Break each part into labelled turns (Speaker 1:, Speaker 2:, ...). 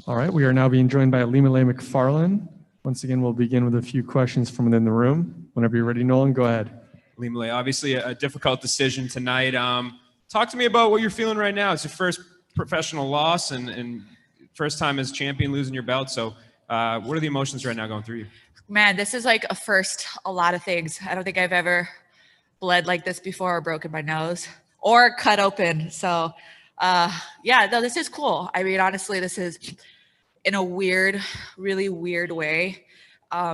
Speaker 1: All right, we are now being joined by Ilima-Lei Macfarlane. Once again, we'll begin with a few questions from within the room. Whenever you're ready, Nolan, go ahead.
Speaker 2: Ilima-Lei, obviously a difficult decision tonight. Talk to me about what you're feeling right now. It's your first professional loss and first time as champion losing your belt. So what are the emotions right now going through you?
Speaker 3: Man, this is like a lot of things. I don't think I've ever bled like this before or broken my nose or cut open. So yeah, no, this is cool. I mean, honestly, this is in a weird, really weird way.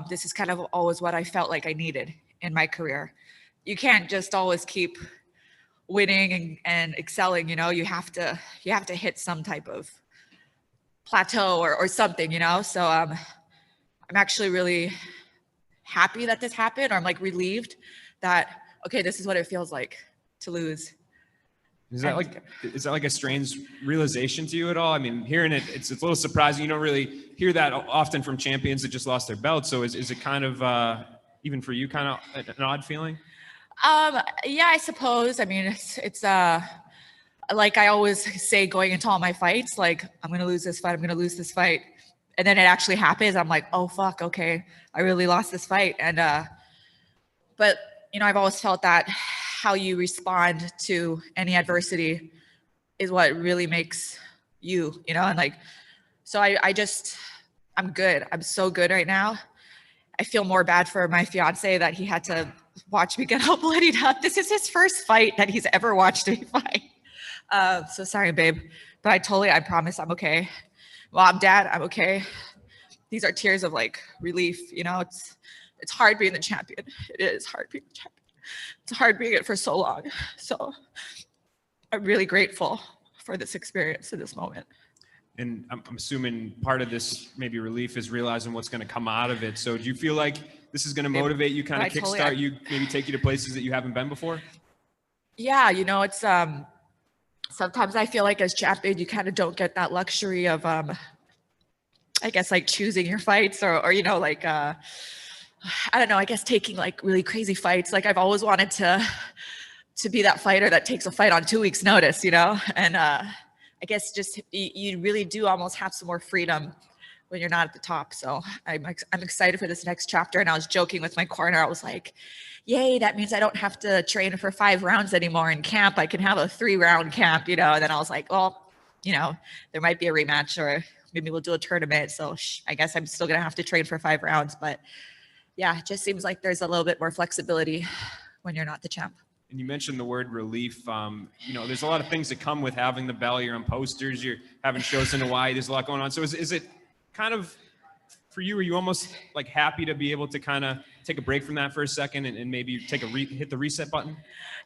Speaker 3: This is kind of always what I felt like I needed in my career. You can't just always keep winning and excelling, you know. You have to hit some type of plateau or something, you know. So I'm actually really happy that this happened, or I'm like relieved that, okay, this is what it feels like to lose.
Speaker 2: Is that like a strange realization to you at all? I mean, hearing it, it's a little surprising. You don't really hear that often from champions that just lost their belt. So is it kind of, even for you, kind of an odd feeling?
Speaker 3: Yeah, I suppose. I mean, it's like I always say going into all my fights, like, I'm going to lose this fight. I'm going to lose this fight. And then it actually happens. I'm like, oh, fuck. Okay. I really lost this fight. And, but you know, I've always felt that how you respond to any adversity is what really makes you, you know, and like, so I'm good. I'm so good right now. I feel more bad for my fiance that he had to watch me get all bloodied up. This is his first fight that he's ever watched me fight. So sorry, babe, but I promise I'm okay. Mom, Dad, I'm okay. These are tears of like relief. You know, it's hard being the champion. It is hard being the champion. It's hard being it for so long. So I'm really grateful for this experience in this moment.
Speaker 2: And I'm assuming part of this maybe relief is realizing what's going to come out of it. So do you feel like this is going to motivate you, kind of kickstart you, maybe take you to places that you haven't been before? Yeah,
Speaker 3: you know, it's sometimes I feel like as champion, you kind of don't get that luxury of I guess like choosing your fights or you know, like I don't know, I guess taking like really crazy fights. Like I've always wanted to be that fighter that takes a fight on 2 weeks notice, you know? And I guess just you really do almost have some more freedom when you're not at the top. So I'm excited for this next chapter. And I was joking with my corner. I was like, yay, that means I don't have to train for 5 rounds anymore in camp. I can have a 3-round camp, you know? And then I was like, well, you know, there might be a rematch or maybe we'll do a tournament. So I guess I'm still going to have to train for 5 rounds. But yeah, it just seems like there's a little bit more flexibility when you're not the champ.
Speaker 2: And you mentioned the word relief. You know, there's a lot of things that come with having the belt. You're on posters, you're having shows in Hawaii. There's a lot going on. So is it kind of, for you, are you almost like happy to be able to kind of take a break from that for a second and maybe take hit the reset button?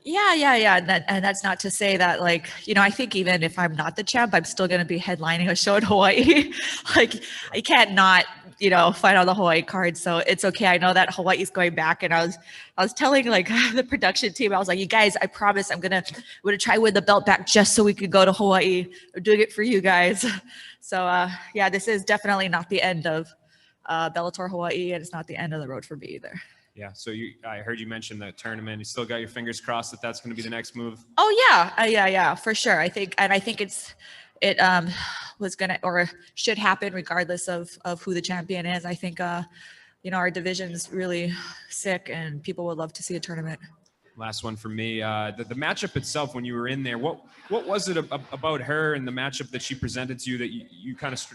Speaker 3: Yeah. And that's not to say that, like, you know, I think even if I'm not the champ, I'm still going to be headlining a show in Hawaii. Like I can't not, you know, fight on the Hawaii card. So it's okay. I know that Hawaii's going back. And I was telling like the production team, I was like, you guys, I promise I'm going to try win the belt back just so we could go to Hawaii. I'm doing it for you guys. So yeah, this is definitely not the end of Bellator Hawaii, and it's not the end of the road for me either.
Speaker 2: Yeah. So I heard you mention the tournament. You still got your fingers crossed that that's going to be the next move.
Speaker 3: Oh yeah. Yeah, for sure. I think it was going to, or should happen regardless of who the champion is. I think, you know, our division's really sick and people would love to see a tournament.
Speaker 2: Last one for me. The matchup itself, when you were in there, what was it about her and the matchup that she presented to you that you kind of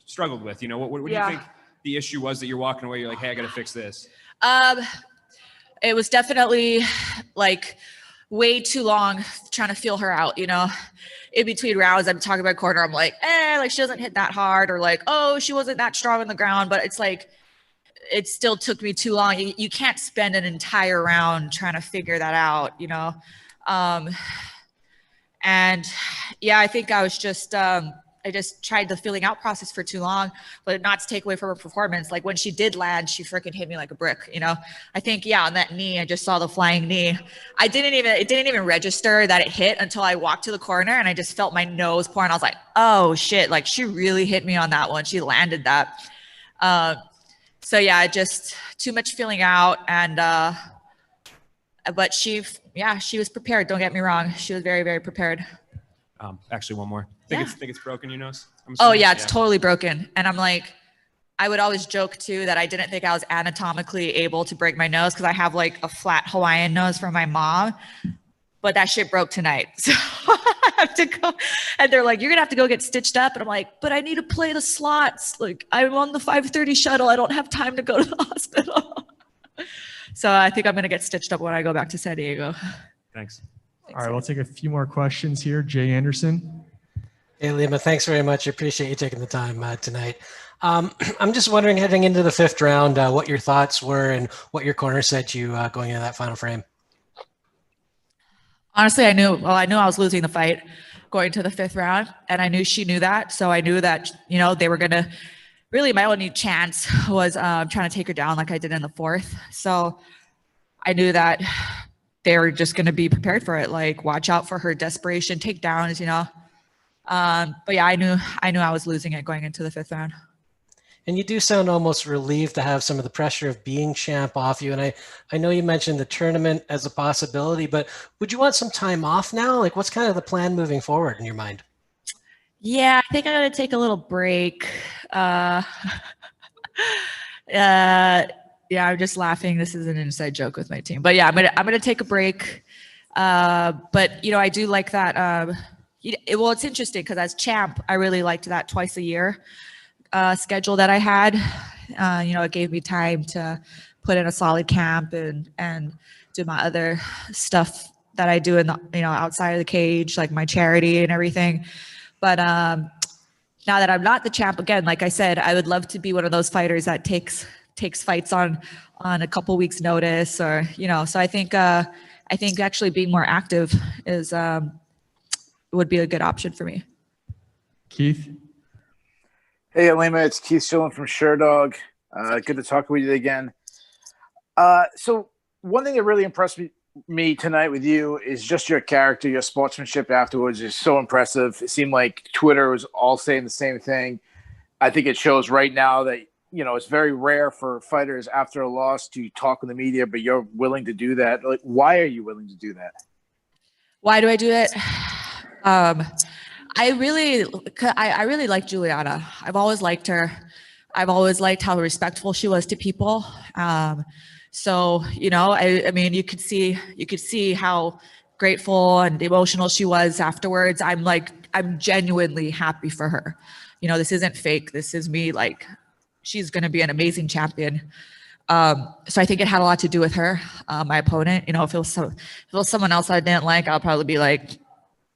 Speaker 2: struggled with? You know, what do you think the issue was that you're walking away? You're like, hey, I got to fix this.
Speaker 3: It was definitely like way too long trying to feel her out, you know. In between rounds, I'm talking about corner. I'm like, like she doesn't hit that hard, or like, oh, she wasn't that strong on the ground. But it's like, it still took me too long. You can't spend an entire round trying to figure that out, you know. And yeah, I think I was just, I just tried the feeling out process for too long, but not to take away from her performance. Like when she did land, she freaking hit me like a brick, you know? I think, yeah, on that knee, I just saw the flying knee. It didn't even register that it hit until I walked to the corner and I just felt my nose pouring. I was like, oh shit, like she really hit me on that one. She landed that. So yeah, just too much feeling out. And, but she was prepared. Don't get me wrong. She was very, very prepared.
Speaker 2: Actually, one more. Think it's broken, your nose?
Speaker 3: Oh yeah, it's totally broken. And I'm like, I would always joke too that I didn't think I was anatomically able to break my nose because I have like a flat Hawaiian nose from my mom, but that shit broke tonight. So I have to go, and they're like, you're gonna have to go get stitched up. And I'm like, but I need to play the slots. Like I'm on the 5:30 shuttle. I don't have time to go to the hospital. So I think I'm gonna get stitched up when I go back to San Diego.
Speaker 2: Thanks.
Speaker 1: All right, we'll take a few more questions here. Jay Anderson.
Speaker 4: Hey, Lima, thanks very much. I appreciate you taking the time tonight. I'm just wondering, heading into the 5th round, what your thoughts were and what your corner said to you going into that final frame.
Speaker 3: Honestly, I knew I was losing the fight going to the 5th round, and I knew she knew that. So I knew that, they were going to really, my only chance was trying to take her down like I did in the 4th. So I knew that they were just going to be prepared for it. Like, watch out for her desperation takedowns, But yeah, I knew I was losing it going into the 5th round.
Speaker 4: And you do sound almost relieved to have some of the pressure of being champ off you. And I know you mentioned the tournament as a possibility, but would you want some time off now? Like, what's kind of the plan moving forward in your mind? Yeah,
Speaker 3: I think I'm going to take a little break. Yeah, I'm just laughing. This is an inside joke with my team, but yeah, I'm gonna take a break. But I do like that. Well, it's interesting because as champ, I really liked that twice a year schedule that I had. It gave me time to put in a solid camp and do my other stuff that I do in the outside of the cage, like my charity and everything. But now that I'm not the champ, again, like I said, I would love to be one of those fighters that takes fights on a couple weeks notice, or so I think actually being more active is would be a good option for me.
Speaker 1: Keith.
Speaker 5: Hey, Ilima, it's Keith Shillen from Sherdog. Good to talk with you again. So one thing that really impressed me tonight with you is just your character. Your sportsmanship afterwards is so impressive. It seemed like Twitter was all saying the same thing. I think it shows right now that, it's very rare for fighters after a loss to talk with the media, but you're willing to do that. Like, why are you willing to do that?
Speaker 3: Why do I do it? I really like Juliana. I've always liked her. I've always liked how respectful she was to people. So, I mean, you could see how grateful and emotional she was afterwards. I'm genuinely happy for her. This isn't fake. This is me. Like, she's going to be an amazing champion. So I think it had a lot to do with her, my opponent. If it was someone else I didn't like, I'll probably be like,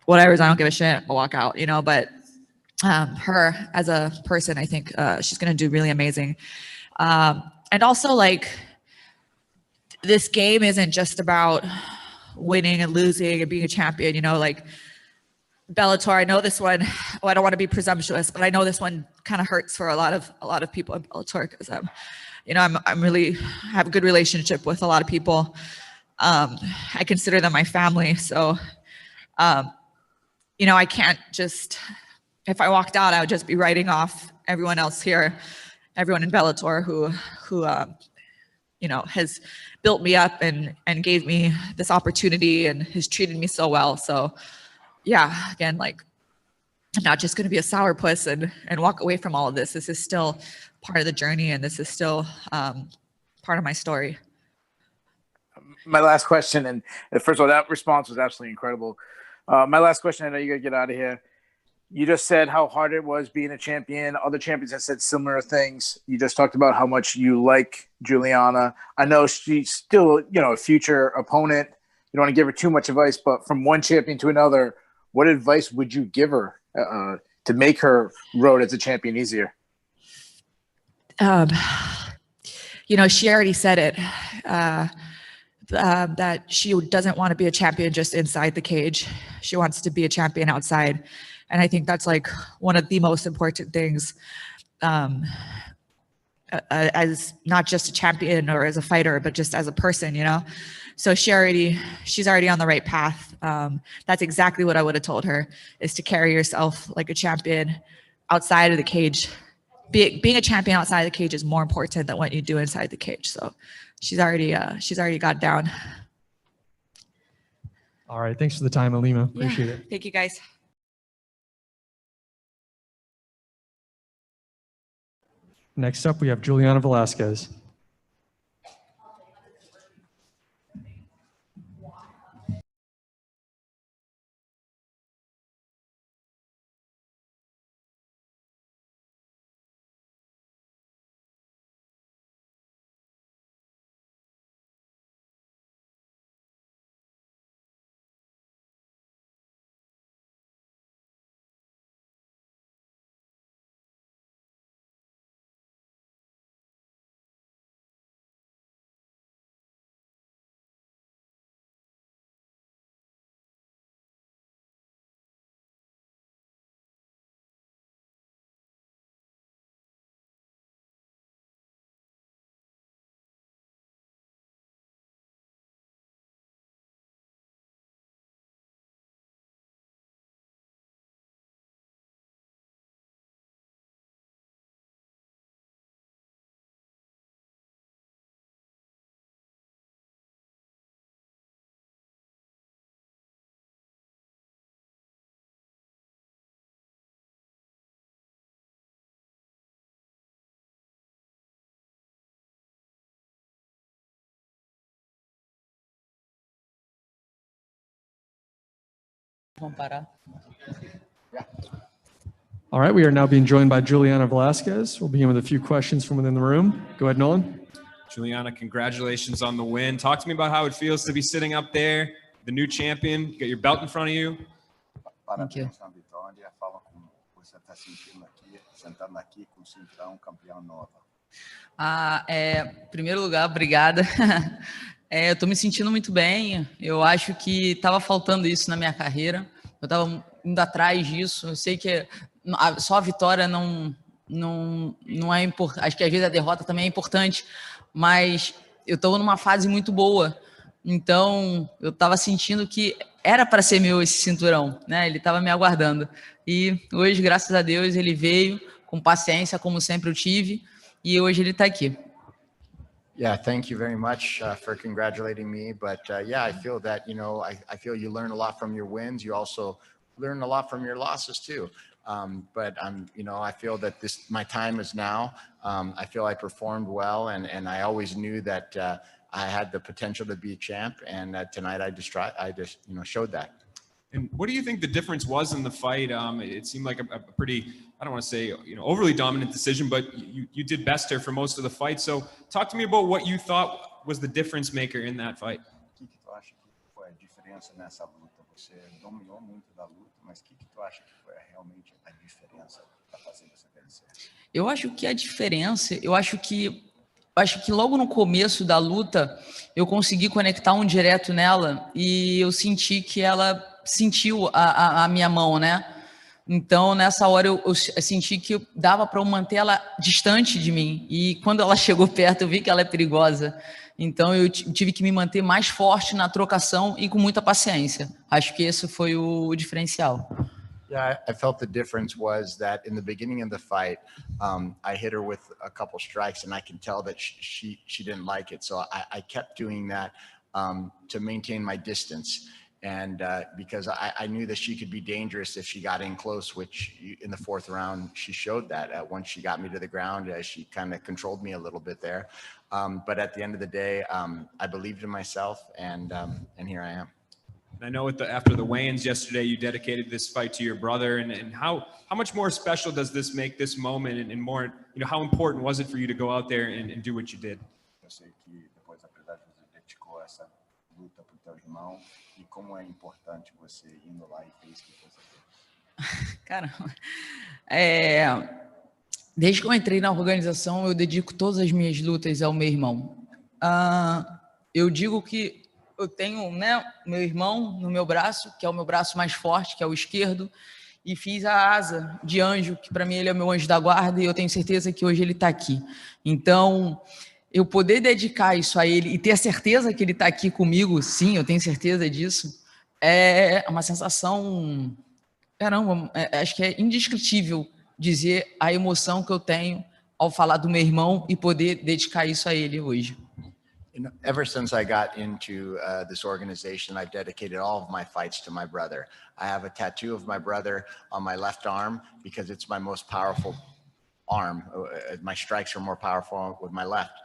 Speaker 3: whatever, I don't give a shit, I'll walk out, but her as a person, I think she's going to do really amazing. And also, like, this game isn't just about winning and losing and being a champion, like Bellator. I know this one, I don't want to be presumptuous, but I know this one kind of hurts for a lot of people in Bellator because I'm really have a good relationship with a lot of people. I consider them my family. So, I can't just, if I walked out, I would just be writing off everyone else here, everyone in Bellator who has built me up and gave me this opportunity and has treated me so well. So yeah, again, like, I'm not just going to be a sourpuss and walk away from all of this. This is still part of the journey, and this is still part of my story.
Speaker 5: My last question, and first of all, that response was absolutely incredible. My last question, I know you got to get out of here. You just said how hard it was being a champion. Other champions have said similar things. You just talked about how much you like Juliana. I know she's still, a future opponent. You don't want to give her too much advice, but from one champion to another, what advice would you give her to make her road as a champion easier?
Speaker 3: She already said it, that she doesn't want to be a champion just inside the cage. She wants to be a champion outside. And I think that's like one of the most important things, as not just a champion or as a fighter, but just as a person, So she's already on the right path. That's exactly what I would have told her, is to carry yourself like a champion outside of the cage. Being a champion outside of the cage is more important than what you do inside the cage. So she's already got down.
Speaker 1: All right. Thanks for the time, Ilima. Appreciate it.
Speaker 3: Thank you, guys.
Speaker 1: Next up, we have Juliana Velasquez.
Speaker 3: Vamos parar.
Speaker 1: All right, we are now being joined by Juliana Velasquez. We'll begin with a few questions from within the room. Go ahead, Nolan.
Speaker 2: Juliana, congratulations on the win. Talk to me about how it feels to be sitting up there, the new champion. You got your belt in front of you.
Speaker 3: Thank you.
Speaker 6: Parabéns na vitória. Fala como você está sentindo aqui, sentando aqui com o cinturão, campeão nova.
Speaker 7: Em primeiro lugar, obrigada. Eu estou me sentindo muito bem. Eu acho que estava faltando isso na minha carreira. Eu estava indo atrás disso. Eu sei que só a vitória não é importante. Acho que às vezes a derrota também é importante, mas eu estou numa fase muito boa. Então, eu estava sentindo que era para ser meu esse cinturão, né? Ele estava me aguardando. E hoje, graças a Deus, ele veio com paciência, como sempre eu tive, e hoje ele está aqui.
Speaker 6: Yeah, thank you very much for congratulating me. But yeah, I feel that, I feel you learn a lot from your wins. You also learn a lot from your losses too. But I feel that my time is now. I feel I performed well, and I always knew that I had the potential to be a champ. And tonight I just showed that.
Speaker 2: And what do you think the difference was in the fight? It seemed like a pretty, I don't want to say, overly dominant decision, but you did best her for most of the fight. So talk to me about what you thought was the difference maker in that fight.
Speaker 6: O que tu acha que foi a diferença nessa luta? Você dominou muito da luta, mas o que tu acha que foi realmente a diferença para fazer você vencer?
Speaker 7: Eu acho que a diferença, eu acho que logo no começo da luta eu consegui conectar um direto nela e eu senti que ela sentiu a minha mão, né? Então, nessa hora, eu senti que dava para eu manter ela distante de mim. E quando ela chegou perto, eu vi que ela é perigosa. Então, eu tive que me manter mais forte na trocação e com muita paciência. Acho que esse foi o diferencial.
Speaker 6: Yeah, I felt the difference was that in the beginning of the fight, I hit her with a couple strikes, and I can tell that she didn't like it. So I kept doing that to maintain my distance. And because I knew that she could be dangerous if she got in close, which in the fourth round, she showed that once she got me to the ground, she kind of controlled me a little bit there. But at the end of the day, I believed in myself, and here I am.
Speaker 2: I know after the weigh-ins yesterday, you dedicated this fight to your brother. And how much more special does this make this moment, and more, how important was it for you to go out there and do what you did?
Speaker 6: Eu sei que depois da verdade você dedicou essa luta para o teu irmão, e como é importante você indo lá e fez o que você fez.
Speaker 7: Caramba. Desde que eu entrei na organização, eu dedico todas as minhas lutas ao meu irmão. Eu digo que eu tenho, né, meu irmão no meu braço, que é o meu braço mais forte, que é o esquerdo, e fiz a asa de anjo, que para mim ele é o meu anjo da guarda, e eu tenho certeza que hoje ele está aqui. Então, eu poder dedicar isso a ele e ter a certeza que ele está aqui comigo, sim, eu tenho certeza disso, é uma sensação, caramba, acho que é indescritível dizer a emoção que eu tenho ao falar do meu irmão e poder dedicar isso a ele hoje.
Speaker 6: Ever since I got into this organization, I've dedicated all of my fights to my brother. I have a tattoo of my brother on my left arm because it's my most powerful arm. My strikes are more powerful with my left.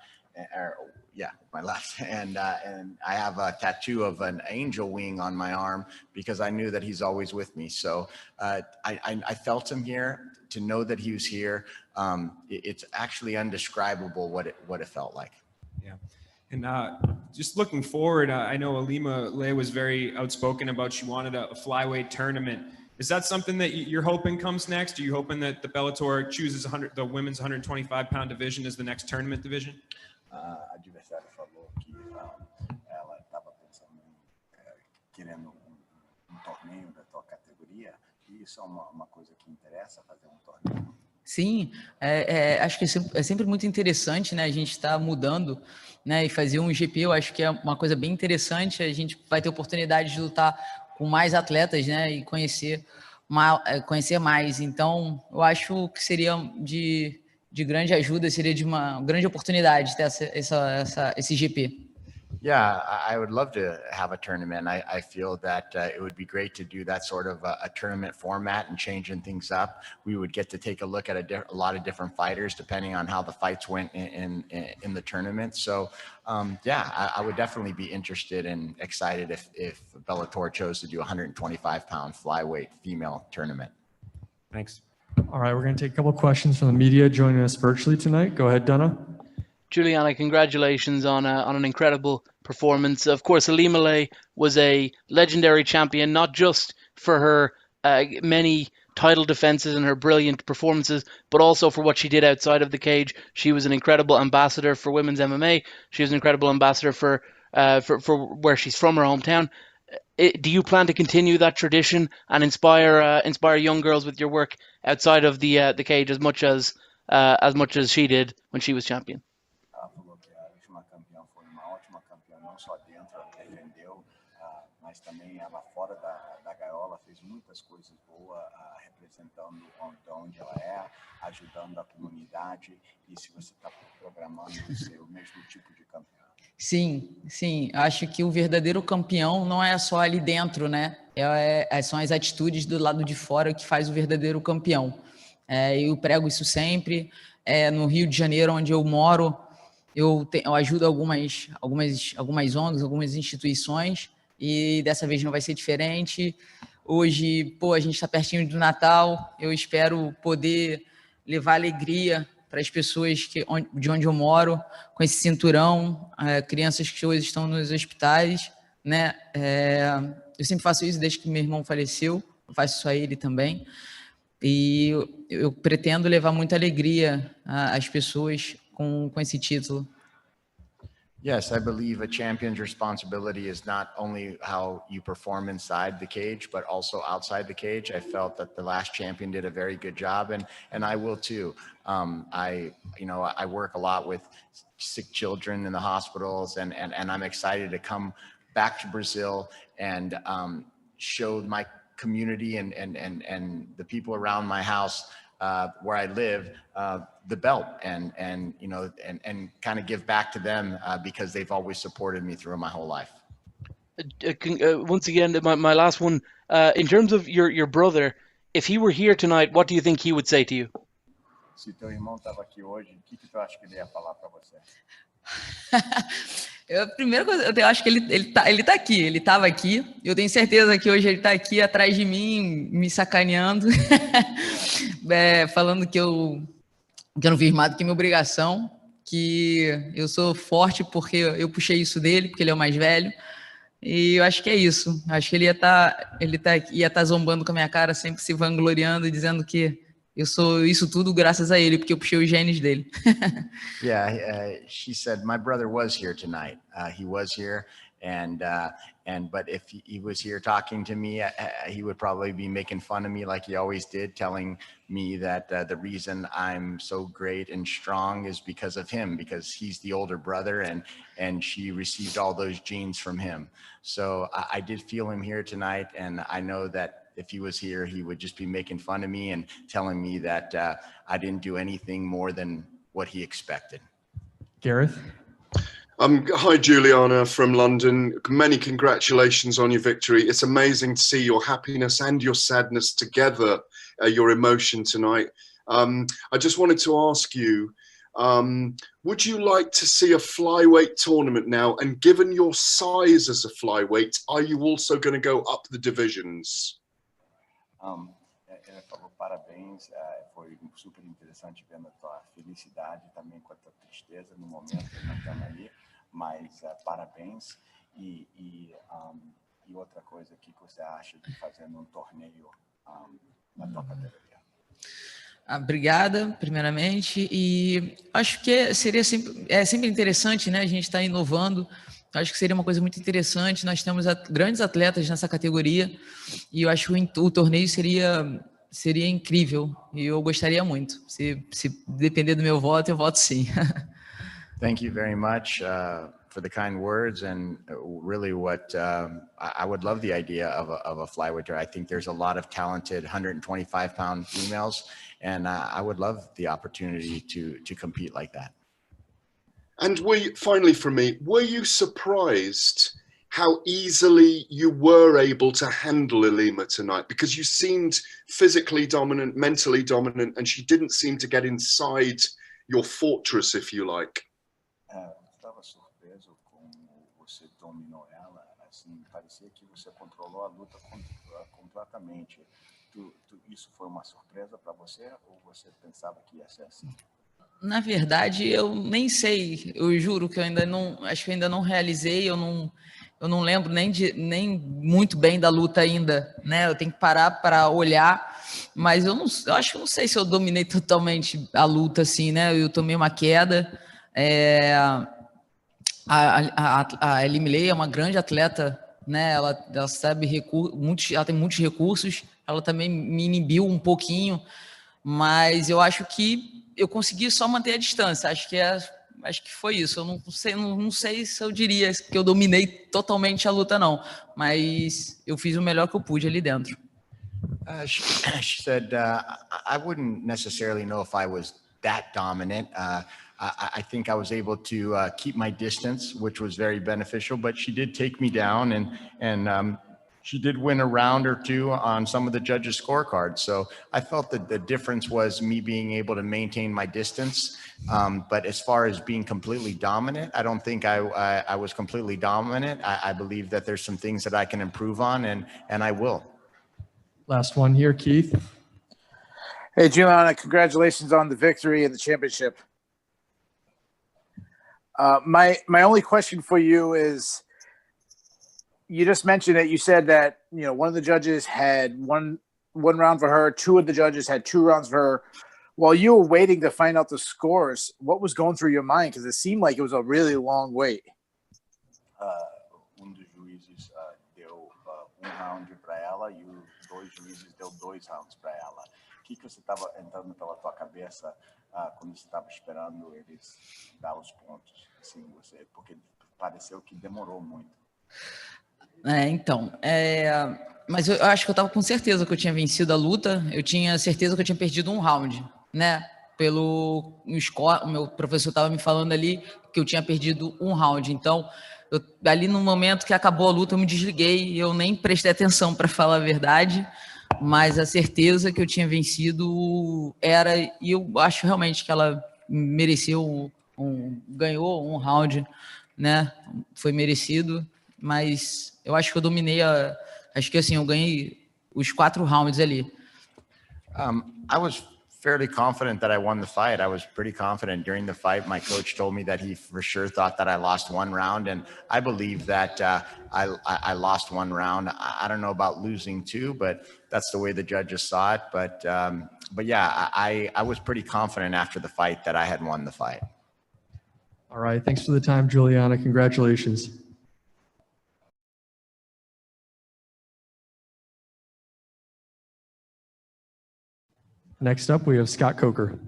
Speaker 6: My left. And I have a tattoo of an angel wing on my arm because I knew that he's always with me. So I felt him here. To know that he was here, it's actually indescribable what it felt like.
Speaker 2: Yeah. And just looking forward, I know Ilima-Lei was very outspoken about she wanted a flyweight tournament. Is that something that you're hoping comes next? Are you hoping that the Bellator chooses the women's 125-pound division as the next tournament division?
Speaker 6: A adversária falou que ela estava pensando querendo torneio da tua categoria. E isso é uma coisa que interessa, fazer torneio.
Speaker 7: Sim, acho que é sempre muito interessante, né? A gente está mudando, né? E fazer um GP, eu acho que é uma coisa bem interessante. A gente vai ter oportunidade de lutar com mais atletas, né? E conhecer mais. Então, eu acho que seria de grande ajuda, seria de uma grande oportunidade ter esse GP.
Speaker 6: Yeah, I would love to have a tournament. I feel that it would be great to do that sort of a tournament format and changing things up. We would get to take a look at a lot of different fighters depending on how the fights went in the tournament. So, I would definitely be interested and excited if Bellator chose to do a 125-pound flyweight female tournament.
Speaker 2: Thanks.
Speaker 1: All right, we're going to take a couple of questions from the media joining us virtually tonight. Go ahead, Donna.
Speaker 8: Juliana, congratulations on an incredible performance. Of course, Ilima-Lei was a legendary champion, not just for her many title defenses and her brilliant performances, but also for what she did outside of the cage. She was an incredible ambassador for women's MMA. She was an incredible ambassador for where she's from, her hometown. Do you plan to continue that tradition and inspire young girls with your work outside of the cage as much as she did when she was champion?
Speaker 6: Ela falou que a última campeã foi uma ótima campeã, não só dentro, ela defendeu, mas também ela fora da gaiola fez muitas coisas boas, representando onde ela é, ajudando a comunidade. E se você está programando ser o mesmo tipo de campeão?
Speaker 7: Sim. Acho que o verdadeiro campeão não é só ali dentro, né? São as atitudes do lado de fora que faz o verdadeiro campeão. Eu prego isso sempre. No Rio de Janeiro, onde eu moro, eu ajudo algumas ONGs, algumas instituições, e dessa vez não vai ser diferente. Hoje, a gente está pertinho do Natal. Eu espero poder levar alegria para as pessoas de onde eu moro, com esse cinturão, crianças que hoje estão nos hospitais, né? Eu sempre faço isso desde que meu irmão faleceu, eu faço isso a ele também, e eu pretendo levar muita alegria às pessoas com esse título.
Speaker 6: Yes, I believe a champion's responsibility is not only how you perform inside the cage, but also outside the cage. I felt that the last champion did a very good job, and I will too. I work a lot with sick children in the hospitals, and I'm excited to come back to Brazil and show my community and the people around my house where I live, the belt and kind of give back to them because they've always supported me through my whole life.
Speaker 8: Once again, my last one, in terms of your brother, if he were here tonight, what do you think he would say to you?
Speaker 6: Se teu irmão estava aqui hoje, o que tu acha que ele ia falar para você?
Speaker 7: A primeira coisa, eu acho que ele tá aqui, ele estava aqui. Eu tenho certeza que hoje ele está aqui atrás de mim, me sacaneando, falando que eu não fiz mais do que minha obrigação, que eu sou forte porque eu puxei isso dele, porque ele é o mais velho. E eu acho que é isso. Acho que ele ia tá zombando com a minha cara, sempre se vangloriando, dizendo que eu sou isso tudo graças a ele, porque eu puxei os genes dele.
Speaker 6: She said, my brother was here tonight. He was here, but if he was here talking to me, he would probably be making fun of me like he always did, telling me that the reason I'm so great and strong is because of him, because he's the older brother and she received all those genes from him. So I did feel him here tonight, and I know that if he was here, he would just be making fun of me and telling me that I didn't do anything more than what he expected.
Speaker 1: Gareth?
Speaker 9: Hi, Juliana from London. Many congratulations on your victory. It's amazing to see your happiness and your sadness together, your emotion tonight. I just wanted to ask you, would you like to see a flyweight tournament now? And given your size as a flyweight, are you also going to go up the divisions?
Speaker 6: Ela falou parabéns, foi super interessante vendo a tua felicidade também com a tua tristeza no momento que nós estamos ali, mas parabéns e outra coisa, o que você acha de fazer um torneio na tua categoria?
Speaker 7: Obrigada, primeiramente, e acho que seria sempre interessante, né? A gente está inovando. Acho que seria uma coisa muito interessante. Nós temos grandes atletas nessa categoria e eu acho que o torneio seria incrível e eu gostaria muito. Se depender do meu voto, eu voto sim.
Speaker 6: Thank you very much for the kind words, and really what I would love the idea of a flyweight. I think there's a lot of talented 125-pound females, and I would love the opportunity to compete like that.
Speaker 9: And finally from me, were you surprised how easily you were able to handle Ilima tonight? Because you seemed physically dominant, mentally dominant, and she didn't seem to get inside your fortress, if you like.
Speaker 6: Estava surpreso como você dominou ela, assim, parecia que você controlou a luta completamente. Isso foi uma surpresa para você ou você pensava que ia ser assim?
Speaker 7: Na verdade, eu nem sei. Eu juro que eu ainda não, acho que eu ainda não realizei. Eu não lembro nem muito bem da luta ainda, né? Eu tenho que parar para olhar, mas eu acho que eu não sei se eu dominei totalmente a luta assim, né? Eu tomei uma queda. A Ilima-Lei é uma grande atleta, né? Ela sabe ela tem muitos recursos. Ela também me inibiu um pouquinho, mas eu acho que eu consegui só manter a distância. Acho que foi isso. Eu não sei se eu diria que eu dominei totalmente a luta, não, mas eu fiz o melhor que eu pude ali dentro.
Speaker 6: She said, I wouldn't necessarily know if I was that dominant. I think I was able to keep my distance, which was very beneficial, but she did take me down and she did win a round or two on some of the judges' scorecards. So I felt that the difference was me being able to maintain my distance. But as far as being completely dominant, I don't think I was completely dominant. I believe that there's some things that I can improve on, and I will.
Speaker 1: Last one here, Keith.
Speaker 5: Hey, Juliana, congratulations on the victory and the championship. My only question for you is, you just mentioned it. You said that, one of the judges had one round for her. Two of the judges had 2 rounds for her. While you were waiting to find out the scores, what was going through your mind? Because it seemed like it was a really long wait.
Speaker 6: Dos juízes deu round para ela e os 2 juízes deu 2 rounds para ela. O que você estava entrando pela tua cabeça quando você estava esperando eles dar os pontos? Assim, porque pareceu que demorou muito.
Speaker 7: Mas eu acho que eu estava com certeza que eu tinha vencido a luta. Eu tinha certeza que eu tinha perdido um round, né? Pelo score, o meu professor estava me falando ali que eu tinha perdido um round. Então, ali no momento que acabou a luta, eu me desliguei. Eu nem prestei atenção, para falar a verdade. Mas a certeza que eu tinha vencido era... E eu acho realmente que ela mereceu, ganhou um round, né? Foi merecido. Mas eu acho que eu dominei acho que assim, eu ganhei os 4 rounds ali.
Speaker 6: I was fairly confident that I won the fight. I was pretty confident during the fight. My coach told me that he for sure thought that I lost 1 round, and I believe that I lost 1 round. I don't know about losing 2, but that's the way the judges saw it. But yeah, I was pretty confident after the fight that I had won the fight.
Speaker 1: All right. Thanks for the time, Juliana. Congratulations. Next up, we have Scott Coker.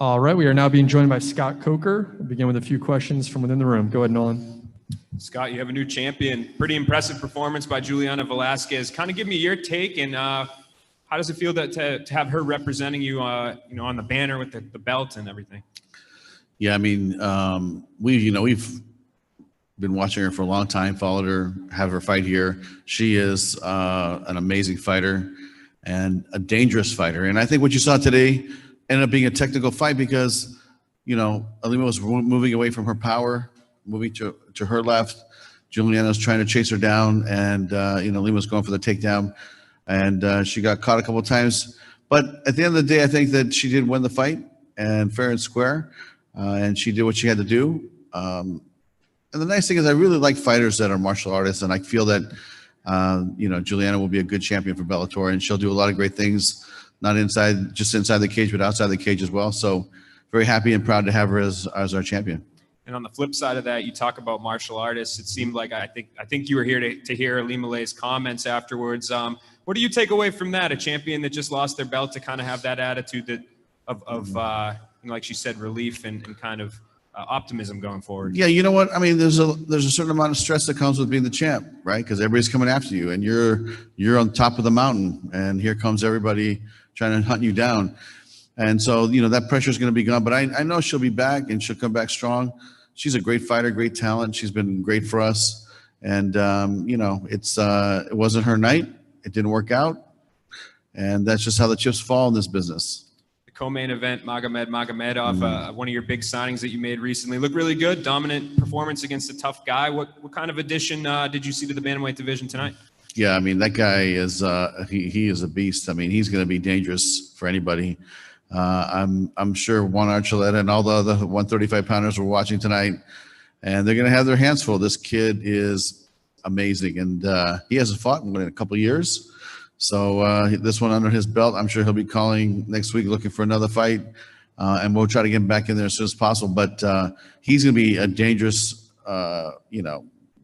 Speaker 1: All right, we are now being joined by Scott Coker. We'll begin with a few questions from within the room. Go ahead, Nolan.
Speaker 2: Scott, you have a new champion. Pretty impressive performance by Juliana Velasquez. Kind of give me your take, and how does it feel to have her representing you, on the banner with the belt and everything?
Speaker 10: Yeah, I mean, we've been watching her for a long time, followed her, have her fight here. She is an amazing fighter and a dangerous fighter. And I think what you saw today ended up being a technical fight because, Ilima was moving away from her power, moving to her left. Juliana was trying to chase her down, and, Ilima was going for the takedown. And she got caught a couple of times. But at the end of the day, I think that she did win the fight, and fair and square. And she did what she had to do. And the nice thing is I really like fighters that are martial artists, and I feel that, Juliana will be a good champion for Bellator, and she'll do a lot of great things, not just inside the cage, but outside the cage as well. So very happy and proud to have her as our champion.
Speaker 2: And on the flip side of that, you talk about martial artists. It seemed like I think you were here to hear Ilima-Lei's comments afterwards. What do you take away from that? A champion that just lost their belt to kind of have that attitude of like she said, relief and kind of optimism going forward.
Speaker 10: Yeah, you know what? I mean, there's a certain amount of stress that comes with being the champ, right? Because everybody's coming after you, and you're on top of the mountain, and here comes everybody trying to hunt you down. And so, that pressure is going to be gone. But I know she'll be back, and she'll come back strong. She's a great fighter, great talent. She's been great for us. And, it wasn't her night. It didn't work out. And that's just how the chips fall in this business.
Speaker 2: Co-main event, Magomedov, one of your big signings that you made recently. Looked really good, dominant performance against a tough guy. What kind of addition did you see to the bantamweight division tonight?
Speaker 10: Yeah, I mean, that guy is he is a beast. I mean, he's going to be dangerous for anybody. I'm sure Juan Archuleta and all the other 135-pounders were watching tonight, and they're going to have their hands full. This kid is amazing, and he hasn't fought in a couple of years. So this one under his belt, I'm sure he'll be calling next week looking for another fight, and we'll try to get him back in there as soon as possible. But he's going to be a dangerous,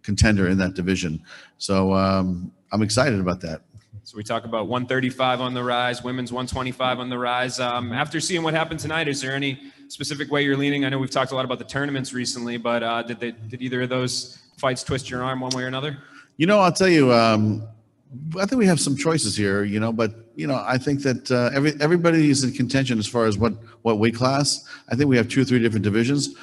Speaker 10: contender in that division. So I'm excited about that.
Speaker 2: So we talk about 135 on the rise, women's 125 on the rise. After seeing what happened tonight, is there any specific way you're leaning? I know we've talked a lot about the tournaments recently, but did either of those fights twist your arm one way or another?
Speaker 10: I'll tell you, I think we have some choices here, but I think that everybody is in contention as far as what weight class. I think we have 2 or 3 different divisions.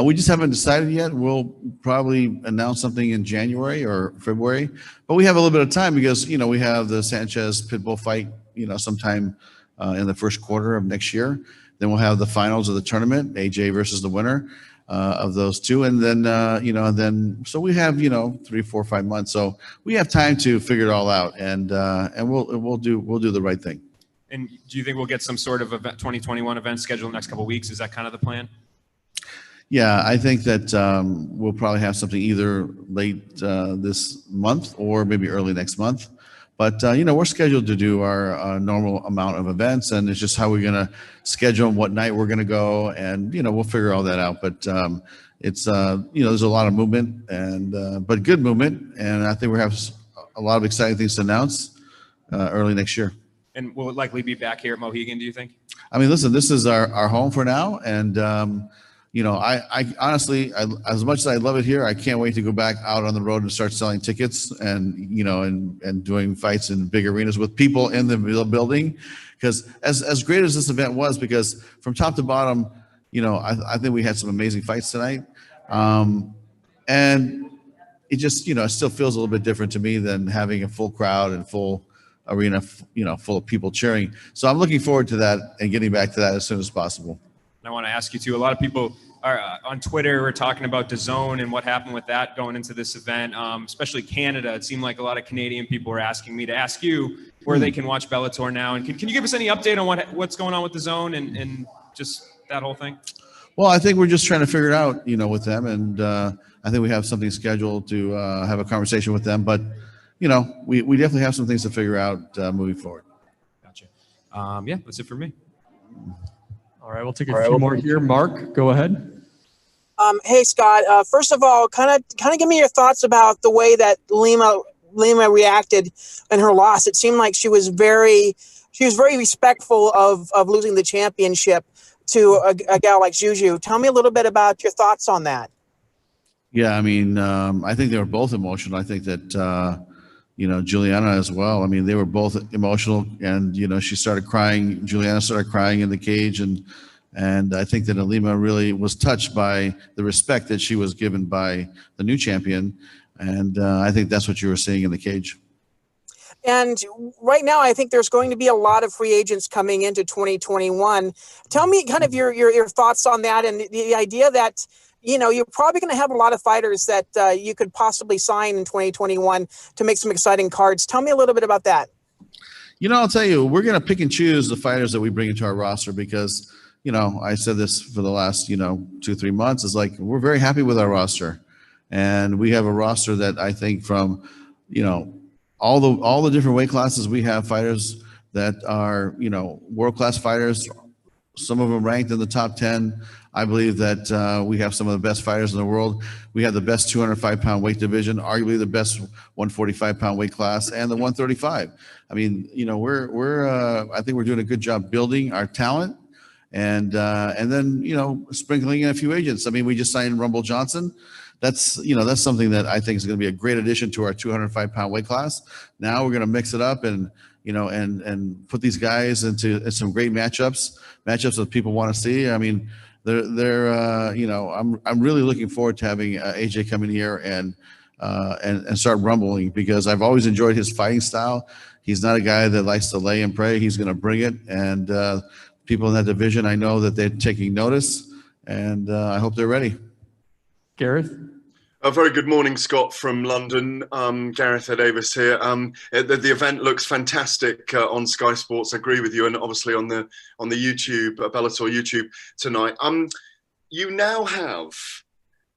Speaker 10: We just haven't decided yet. We'll probably announce something in January or February, but we have a little bit of time because we have the Sanchez Pitbull fight, sometime in the first quarter of next year. Then we'll have the finals of the tournament, AJ versus the winner of those 2, and then so we have 3, 4, 5 months. So we have time to figure it all out, and we'll do the right thing.
Speaker 2: And do you think we'll get some sort of 2021 event scheduled in the next couple of weeks? Is that kind of the plan?
Speaker 10: Yeah, I think that we'll probably have something either late this month or maybe early next month. But, we're scheduled to do our normal amount of events, and it's just how we're going to schedule what night we're going to go. And, we'll figure all that out. But it's, there's a lot of movement, but good movement. And I think we have a lot of exciting things to announce early next year.
Speaker 2: And will it likely be back here at Mohegan, do you think?
Speaker 10: I mean, listen, this is our home for now. And, I honestly, as much as I love it here, I can't wait to go back out on the road and start selling tickets and, and doing fights in big arenas with people in the building. Because as great as this event was, because from top to bottom, I think we had some amazing fights tonight. And it just, it still feels a little bit different to me than having a full crowd and full arena, full of people cheering. So I'm looking forward to that and getting back to that as soon as possible.
Speaker 2: I want to ask you too, a lot of people are on Twitter were talking about DAZN and what happened with that going into this event, especially Canada. It seemed like a lot of Canadian people were asking me to ask you where they can watch Bellator now. And can you give us any update on what's going on with DAZN and just that whole thing?
Speaker 10: Well, I think we're just trying to figure it out, with them. And I think we have something scheduled to have a conversation with them. But, we definitely have some things to figure out moving forward.
Speaker 2: Gotcha. Yeah, that's it for me.
Speaker 1: All right, we'll take a few more here. Mark, go ahead.
Speaker 11: Hey, Scott. First of all, kind of give me your thoughts about the way that Ilima reacted in her loss. It seemed like she was very respectful of losing the championship. to a gal like Juju. Tell me a little bit about your thoughts on that.
Speaker 10: Yeah, I mean, I think they were both emotional. I think that, Juliana as well. I mean, they were both emotional, and, she started crying. Juliana started crying in the cage, and I think that Ilima really was touched by the respect that she was given by the new champion. And I think that's what you were seeing in the cage.
Speaker 11: And right now, I think there's going to be a lot of free agents coming into 2021. Tell me kind of your thoughts on that, and the idea that, you're probably going to have a lot of fighters that you could possibly sign in 2021 to make some exciting cards. Tell me a little bit about that.
Speaker 10: I'll tell you, we're going to pick and choose the fighters that we bring into our roster because, I said this for the last, 2-3 months. It's like, we're very happy with our roster. And we have a roster that I think from, all the different weight classes, we have fighters that are, world-class fighters, some of them ranked in the top 10. I believe that we have some of the best fighters in the world. We have the best 205-pound weight division, arguably the best 145-pound weight class, and the 135. I mean, I think we're doing a good job building our talent, and then sprinkling in a few agents. I mean, we just signed Rumble Johnson. That's something that I think is going to be a great addition to our 205-pound weight class. Now we're going to mix it up and put these guys into some great matchups that people want to see. I mean, I'm really looking forward to having AJ come in here and start rumbling, because I've always enjoyed his fighting style. He's not a guy that likes to lay and pray. He's going to bring it, and people in that division, I know that they're taking notice, and I hope they're ready.
Speaker 1: Gareth?
Speaker 9: A very good morning, Scott, from London. Gareth Davis here. The event looks fantastic on Sky Sports. I agree with you, and obviously on the YouTube Bellator YouTube tonight. You now have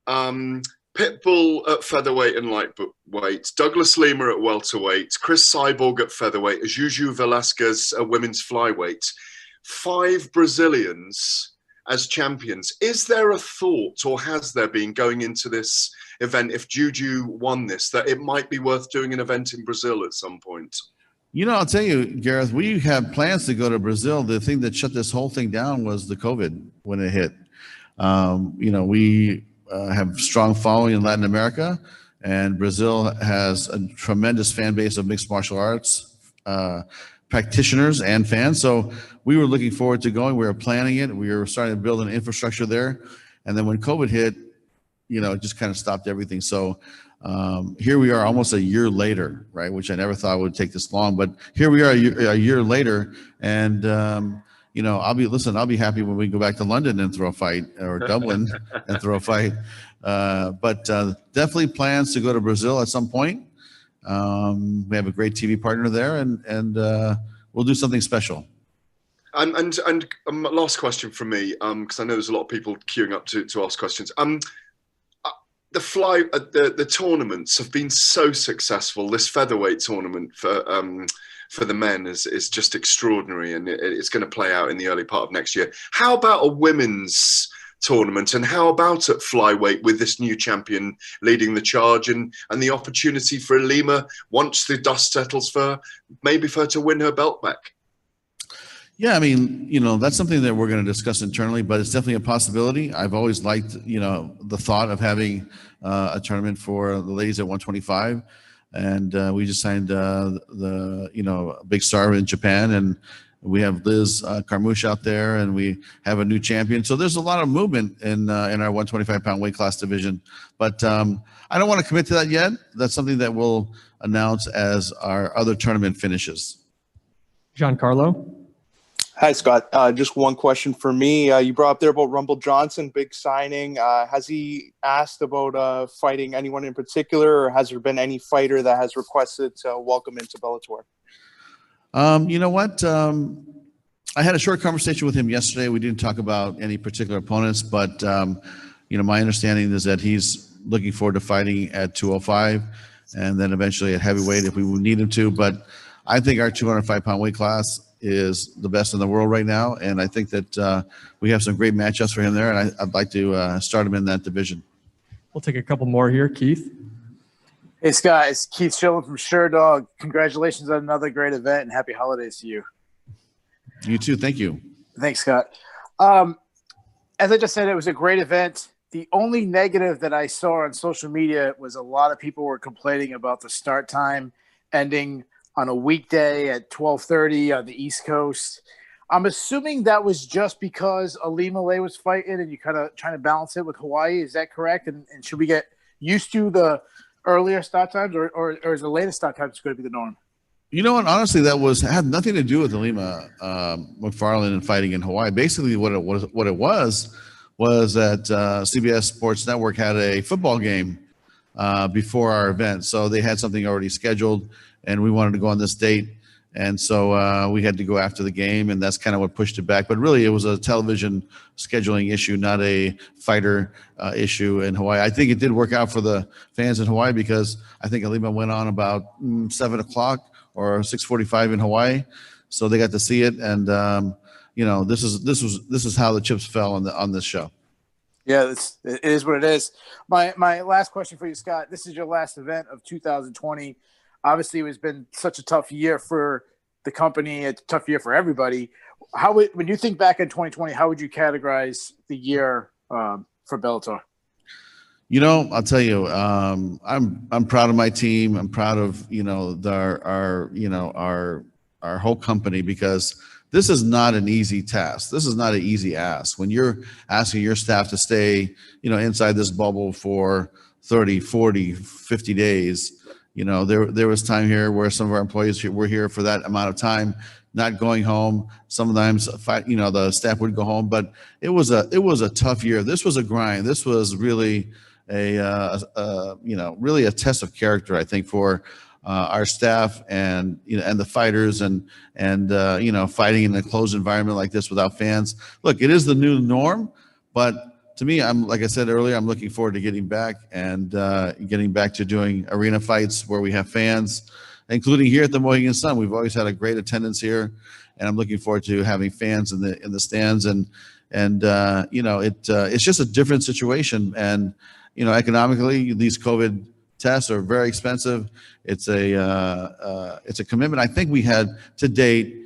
Speaker 9: Pitbull at featherweight and lightweight, Douglas Lima at welterweight, Chris Cyborg at featherweight, Juju Velasquez at women's flyweight. 5 Brazilians as champions. Is there a thought, or has there been, going into this event, if Juju won this, that it might be worth doing an event in Brazil at some point?
Speaker 10: I'll tell you, Gareth, we have plans to go to Brazil. The thing that shut this whole thing down was the COVID when it hit. We have strong following in Latin America, and Brazil has a tremendous fan base of mixed martial arts practitioners and fans. So we were looking forward to going. We were planning it. We were starting to build an infrastructure there. And then when COVID hit, it just kind of stopped everything. So here we are almost a year later, right? Which I never thought would take this long, but here we are a year later. And, I'll be happy when we go back to London and throw a fight, or Dublin and throw a fight. But definitely plans to go to Brazil at some point. We have a great TV partner there, and we'll do something special.
Speaker 9: And last question from me, because I know there's a lot of people queuing up to ask questions. The tournaments have been so successful. This featherweight tournament for the men is just extraordinary, and it's going to play out in the early part of next year. How about a women's tournament, and how about at flyweight with this new champion leading the charge, and the opportunity for Ilima, once the dust settles, for her to win her belt back?
Speaker 10: Yeah, I mean, that's something that we're going to discuss internally, but it's definitely a possibility. I've always liked, the thought of having a tournament for the ladies at 125. And we just signed a big star in Japan, and we have Liz Carmouche out there, and we have a new champion. So there's a lot of movement in our 125-pound weight class division. But I don't want to commit to that yet. That's something that we'll announce as our other tournament finishes.
Speaker 1: Giancarlo?
Speaker 12: Hi, Scott. Just one question for me. You brought up there about Rumble Johnson, big signing. Has he asked about fighting anyone in particular, or has there been any fighter that has requested to welcome into Bellator?
Speaker 10: You know what? I had a short conversation with him yesterday. We didn't talk about any particular opponents, but my understanding is that he's looking forward to fighting at 205 and then eventually at heavyweight if we would need him to. But I think our 205-pound weight class is the best in the world right now, and I think that we have some great matchups for him there, and I'd like to start him in that division.
Speaker 1: We'll take a couple more here. Keith?
Speaker 5: Hey, Scott, it's Keith Schilling from Sure Dog. Congratulations on another great event, and happy holidays to you.
Speaker 10: You too. Thank you.
Speaker 5: Thanks, Scott. As I just said, it was a great event. The only negative that I saw on social media was a lot of people were complaining about the start time ending on a weekday at 12:30 on the East Coast. I'm assuming that was just because Ilima-Lei was fighting and you kind of trying to balance it with Hawaii. Is that correct? And should we get used to the earlier start times or is the latest start times going to be the norm?
Speaker 10: You know what? Honestly, had nothing to do with Ilima Macfarlane and fighting in Hawaii. Basically, what it was that CBS Sports Network had a football game before our event, so they had something already scheduled, and we wanted to go on this date, and so we had to go after the game, and that's kind of what pushed it back. But really, it was a television scheduling issue, not a fighter issue in Hawaii. I think it did work out for the fans in Hawaii because I think Ilima went on about 7 o'clock. Or 6:45 in Hawaii, so they got to see it, and this is how the chips fell on this show.
Speaker 5: Yeah, it is what it is. My last question for you, Scott. This is your last event of 2020. Obviously, it's been such a tough year for the company. It's a tough year for everybody. When you think back in 2020, how would you categorize the year for Bellator?
Speaker 10: I'll tell you, I'm proud of my team. I'm proud of our whole company because this is not an easy task. This is not an easy ask. When you're asking your staff to stay, inside this bubble for 30, 40, 50 days, there was time here where some of our employees were here for that amount of time, not going home. Sometimes, the staff would go home, but it was a tough year. This was a grind. This was really really a test of character, I think, for our staff and the fighters and fighting in a closed environment like this without fans. Look, it is the new norm, but to me, like I said earlier, I'm looking forward to getting back and getting back to doing arena fights where we have fans, including here at the Mohegan Sun. We've always had a great attendance here, and I'm looking forward to having fans in the stands and it's just a different situation. And economically, these COVID tests are very expensive. It's a commitment. I think we had to date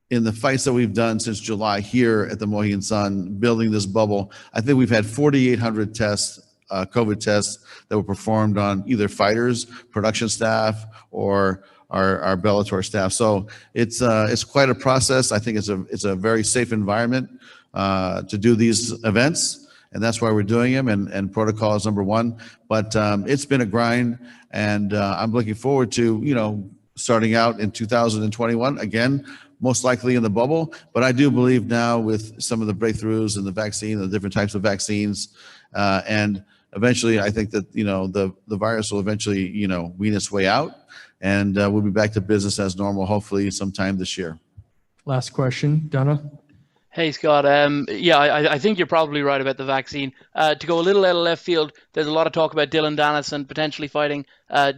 Speaker 10: in the fights that we've done since July here at the Mohegan Sun, building this bubble. I think we've had 4,800 tests, COVID tests that were performed on either fighters, production staff, or our Bellator staff. So it's quite a process. I think it's a very safe environment to do these events. And that's why we're doing them, and protocol is number one. But it's been a grind, and I'm looking forward to, starting out in 2021, again, most likely in the bubble. But I do believe now with some of the breakthroughs in the vaccine, the different types of vaccines, and eventually I think that, the virus will eventually, wean its way out, and we'll be back to business as normal, hopefully sometime this year.
Speaker 1: Last question, Donna.
Speaker 8: Hey, Scott. I think you're probably right about the vaccine. To go a little out of left field, there's a lot of talk about Dylan Dennison potentially fighting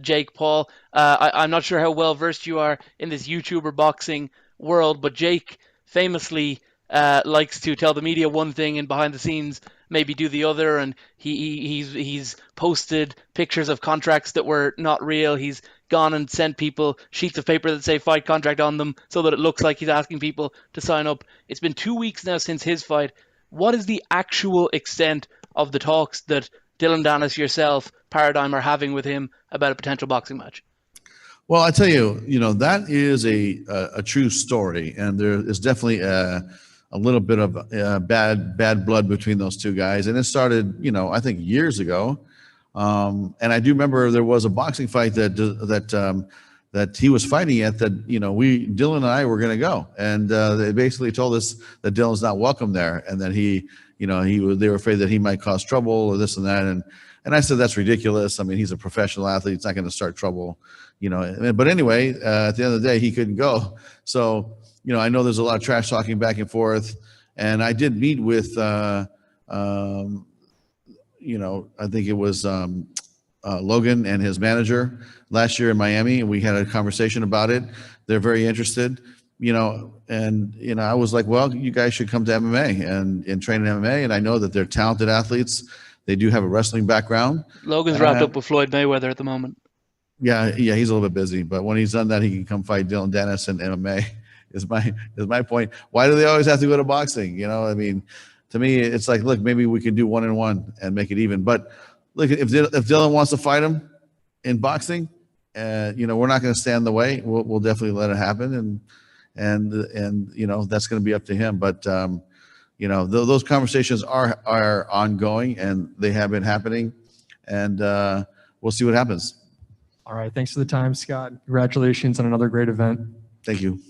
Speaker 8: Jake Paul. I'm not sure how well versed you are in this YouTuber boxing world, but Jake famously likes to tell the media one thing and behind the scenes maybe do the other, and he's posted pictures of contracts that were not real. He's gone and sent people sheets of paper that say fight contract on them so that it looks like he's asking people to sign up. It's been 2 weeks now since his fight. What is the actual extent of the talks that Dylan Dennis, yourself, Paradigm are having with him about a potential boxing match?
Speaker 10: Well, I tell you, that is a true story, and there is definitely a little bit of bad blood between those two guys, and it started, I think years ago. And I do remember there was a boxing fight that he was fighting at that, Dylan and I were going to go, and they basically told us that Dylan's not welcome there, and that they were afraid that he might cause trouble or this and that, and I said that's ridiculous. I mean, he's a professional athlete; he's not going to start trouble, But anyway, at the end of the day, he couldn't go. So, I know there's a lot of trash talking back and forth, and I did meet with. I think it was Logan and his manager last year in Miami, and we had a conversation about it. They're very interested, and I was like, well, you guys should come to MMA and train in MMA. And I know that they're talented athletes. They do have a wrestling background.
Speaker 8: Logan's wrapped up with Floyd Mayweather at the moment.
Speaker 10: Yeah, he's a little bit busy, but when he's done that, he can come fight Dylan Dennis in MMA is my point. Why do they always have to go to boxing? You know, I mean, to me, it's like, look, maybe we can do 1-1 and make it even. But look, if Dylan wants to fight him in boxing, you know, we're not going to stand in the way. We'll definitely let it happen, and you know, that's going to be up to him. But you know, those conversations are ongoing, and they have been happening, and we'll see what happens.
Speaker 1: All right. Thanks for the time, Scott. Congratulations on another great event.
Speaker 10: Thank you.